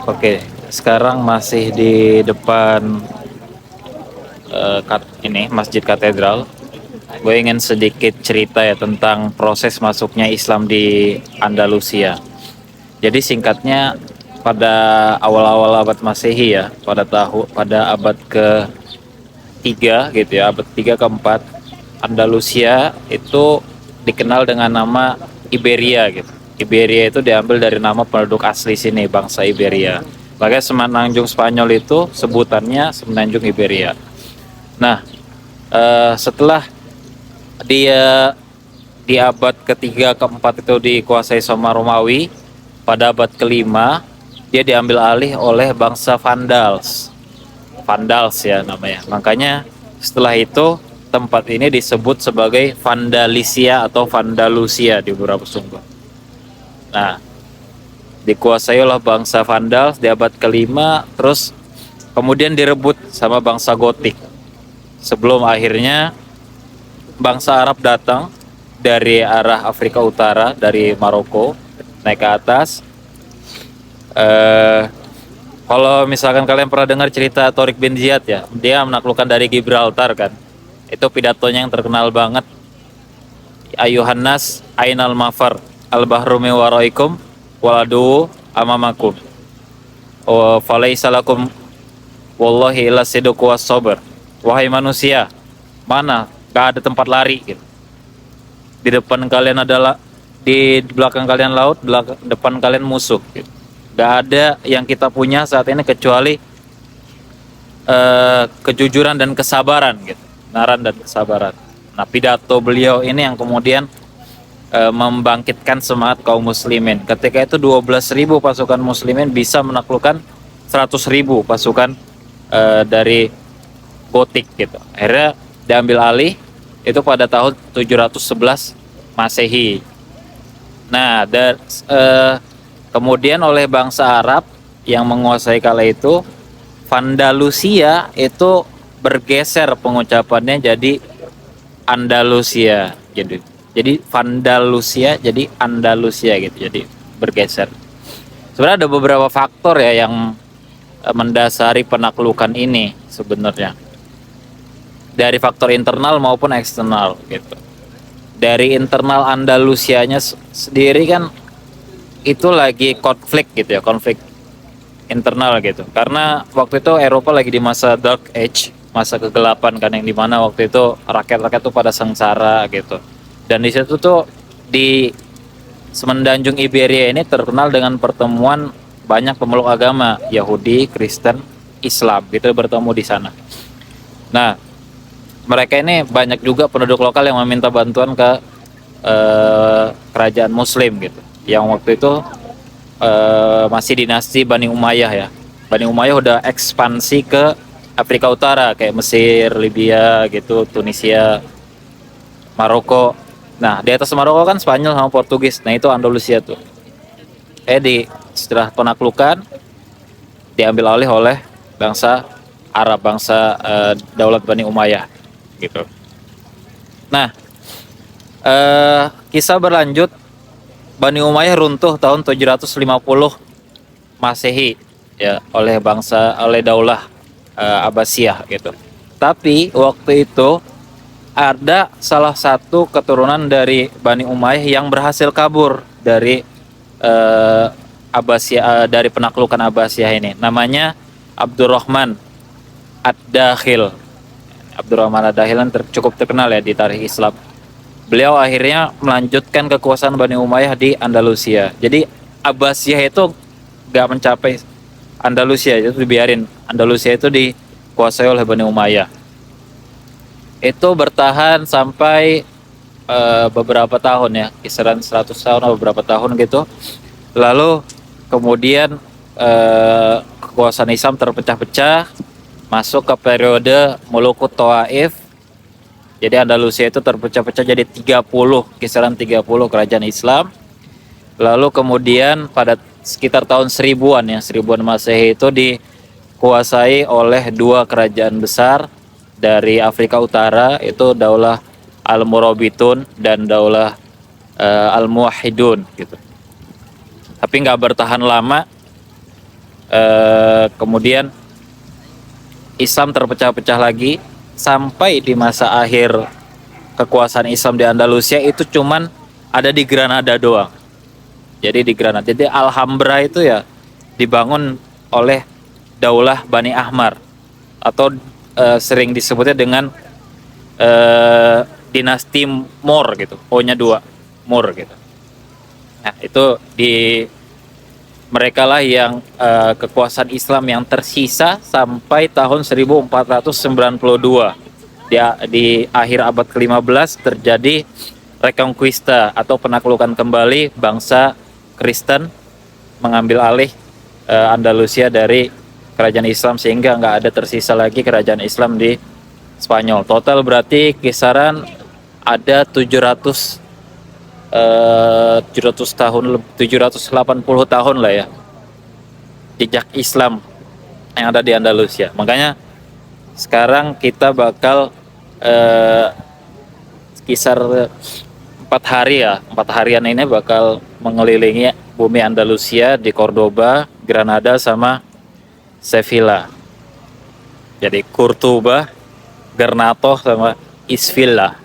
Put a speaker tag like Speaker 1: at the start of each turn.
Speaker 1: Oke, sekarang masih di depan ini Masjid Katedral. Gue ingin sedikit cerita ya tentang proses masuknya Islam di Andalusia. Jadi singkatnya pada awal-awal abad Masehi ya, pada abad ke-3 gitu ya, abad 3 ke-4, Andalusia itu dikenal dengan nama Iberia gitu. Iberia itu diambil dari nama penduduk asli sini, bangsa Iberia. Makanya Semenanjung Spanyol itu sebutannya Semenanjung Iberia. Nah, setelah dia di abad ketiga keempat itu dikuasai sama Romawi, pada abad kelima dia diambil alih oleh bangsa Vandals. Vandals ya namanya. Makanya setelah itu tempat ini disebut sebagai Vandalisia atau Vandalusia di beberapa sumber. Nah, dikuasai oleh bangsa Vandals di abad kelima, terus kemudian direbut sama bangsa Gotik. Sebelum akhirnya bangsa Arab datang dari arah Afrika Utara, dari Maroko, naik ke atas. Kalau misalkan kalian pernah dengar cerita Tariq bin Ziyad ya, dia menaklukkan dari Gibraltar kan. Itu pidatonya yang terkenal banget. Ayuhan nas ainal mafar al-bahru min waraikum waladu amamakum. Wa falaisa lakum wallahi illa sidqu was sabr. Wahai manusia, mana gak ada tempat lari gitu. Di depan kalian adalah, di belakang kalian laut, depan kalian musuh gitu. Gak ada yang kita punya saat ini kecuali kejujuran dan kesabaran gitu, naran dan kesabaran. Nah, pidato beliau ini yang kemudian membangkitkan semangat kaum muslimin. Ketika itu 12.000 pasukan muslimin bisa menaklukkan 100.000 pasukan dari Gotik gitu. Akhirnya diambil alih itu pada tahun 711 Masehi. Nah, kemudian oleh bangsa Arab yang menguasai kala itu, Vandalusia itu bergeser pengucapannya jadi Andalusia gitu. Jadi Vandalusia jadi Andalusia gitu. Jadi bergeser. Sebenarnya ada beberapa faktor ya yang mendasari penaklukan ini sebenarnya. Dari faktor internal maupun eksternal gitu. Dari internal Andalusianya sendiri kan itu lagi konflik gitu ya, konflik internal gitu. Karena waktu itu Eropa lagi di masa Dark Age, masa kegelapan kan, yang dimana waktu itu rakyat-rakyat tuh pada sengsara gitu. Dan di situ tuh di Semenanjung Iberia ini terkenal dengan pertemuan banyak pemeluk agama, Yahudi, Kristen, Islam gitu bertemu di sana. Nah, mereka ini banyak juga penduduk lokal yang meminta bantuan ke kerajaan Muslim gitu, yang waktu itu masih dinasti Bani Umayyah ya. Bani Umayyah udah ekspansi ke Afrika Utara kayak Mesir, Libya gitu, Tunisia, Maroko. Nah, di atas Maroko kan Spanyol sama Portugis. Nah, itu Andalusia tuh. Setelah penaklukan diambil alih oleh bangsa Arab, bangsa Daulat Bani Umayyah gitu. Nah, kisah berlanjut. Bani Umayyah runtuh tahun 750 Masehi ya oleh Daulah Abbasiyah gitu. Tapi waktu itu ada salah satu keturunan dari Bani Umayyah yang berhasil kabur dari Abbasiyah, dari penaklukan Abbasiyah ini. Namanya Abdurrahman Ad-Dakhil. Abdurrahman Ad-Dakhil cukup terkenal ya di tarikh Islam. Beliau akhirnya melanjutkan kekuasaan Bani Umayyah di Andalusia. Jadi Abbasiyah itu gak mencapai Andalusia, itu dibiarin. Andalusia itu dikuasai oleh Bani Umayyah. Itu bertahan sampai beberapa tahun ya, kisaran 100 tahun atau beberapa tahun gitu. Lalu kemudian kekuasaan Islam terpecah-pecah, masuk ke periode Mulukut Tawaif. Jadi Andalusia itu terpecah-pecah jadi 30, kisaran 30 kerajaan Islam. Lalu kemudian pada sekitar tahun 1000-an ya, 1000-an Masehi itu dikuasai oleh dua kerajaan besar dari Afrika Utara, itu Daulah Al-Murabitun dan Daulah Al-Muwahhidun gitu. Tapi nggak bertahan lama. Kemudian Islam terpecah-pecah lagi sampai di masa akhir kekuasaan Islam di Andalusia itu cuman ada di Granada doang. Jadi di Granada. Jadi Alhambra itu ya dibangun oleh Daulah Bani Ahmar atau sering disebutnya dengan dinasti Moor gitu. O-nya 2, Moor gitu. Nah, itu di mereka lah yang kekuasaan Islam yang tersisa sampai tahun 1492. Di akhir abad ke-15 terjadi Reconquista atau penaklukan kembali bangsa Kristen mengambil alih Andalusia dari kerajaan Islam sehingga nggak ada tersisa lagi kerajaan Islam di Spanyol. Total berarti kisaran ada 700 tahun, 780 tahun lah ya jejak Islam yang ada di Andalusia. Makanya sekarang kita bakal kisar 4 hari ya, 4 harian ini bakal mengelilingi bumi Andalusia di Cordoba, Granada sama Sevilla. Jadi Cordoba, Granado sama Isvilla.